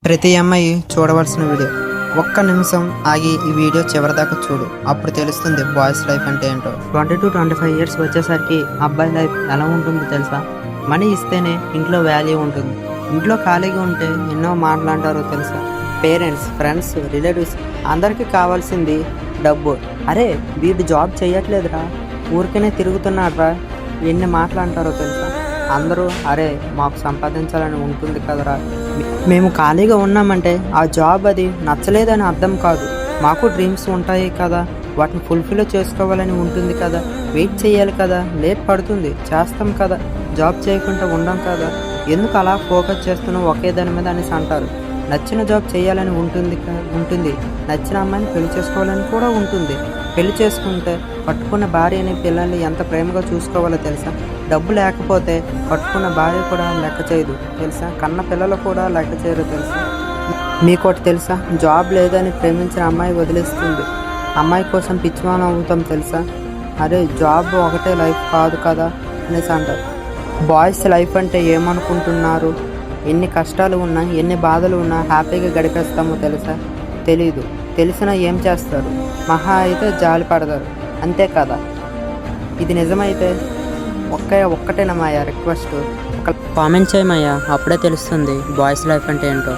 ప్రతి అమ్మాయి చూడవలసిన వీడియో. ఒక్క నిమిషం ఆగి ఈ వీడియో చివరిదాకా చూడు, అప్పుడు తెలుస్తుంది బాయ్స్ లైఫ్ అంటే ఏంటో. 20 to 25 years వచ్చేసరికి అబ్బాయి లైఫ్ ఎలా ఉంటుందో తెలుసా? మనీ ఇస్తేనే ఇంట్లో వాల్యూ ఉంటుంది. ఇంట్లో ఖాళీగా ఉంటే ఎన్నో మాటలంటారో తెలుసా? పేరెంట్స్, ఫ్రెండ్స్, రిలేటివ్స్ అందరికీ కావాల్సింది డబ్బు. అరే వీడు జాబ్ చేయట్లేదురా, ఊరికనే తిరుగుతున్నాడ్రా, ఎన్ని మాటలు అంటారో తెలుసా? అందరూ అరే మాకు సంపాదించాలని ఉంటుంది కదరా, మేము ఖాళీగా ఉన్నామంటే ఆ జాబ్ అది నచ్చలేదని అర్థం కాదు. మాకు డ్రీమ్స్ ఉంటాయి కదా, వాటిని ఫుల్ఫిల్ చేసుకోవాలని ఉంటుంది కదా, వెయిట్ చేయాలి కదా, లేట్ పడుతుంది చేస్తాం కదా, జాబ్ చేయకుండా ఉండం కదా, ఎందుకు అలా ఫోకస్ చేస్తున్నావు ఒకే దాని మీద అనేసి అంటారు. నచ్చిన జాబ్ చేయాలని ఉంటుంది నచ్చిన అమ్మాయిని పెళ్లి చేసుకోవాలని కూడా ఉంటుంది. పెళ్లి చేసుకుంటే కట్టుకున్న భార్యని పిల్లల్ని ఎంత ప్రేమగా చూసుకోవాలో తెలుసా? డబ్బు లేకపోతే కట్టుకున్న భార్య కూడా లెక్క చేయదు తెలుసా? కన్న పిల్లలు కూడా లెక్క చేయరు తెలుసా? మీకోటి తెలుసా? జాబ్ లేదని ప్రేమించిన అమ్మాయి వదిలేస్తుంది. అమ్మాయి కోసం పిచ్చివానం అవుతాం తెలుసా? అరే జాబ్ ఒకటే లైఫ్ కాదు కదా అనేసి అంటారు. బాయ్స్ లైఫ్ అంటే ఏమనుకుంటున్నారు? ఎన్ని కష్టాలు ఉన్నా, ఎన్ని బాధలు ఉన్నా హ్యాపీగా గడిపేస్తామో తెలుసా? తెలీదు. తెలిసినా ఏం చేస్తారు? మహా అయితే జాలి పడతారు, అంతే కదా. ఇది నిజమైతే ఒక్కటేనమ్మా రిక్వెస్ట్, ఒక కామెంట్ చేయమయ్యా, అప్పుడే తెలుస్తుంది బాయ్స్ లైఫ్ అంటే ఏంటో.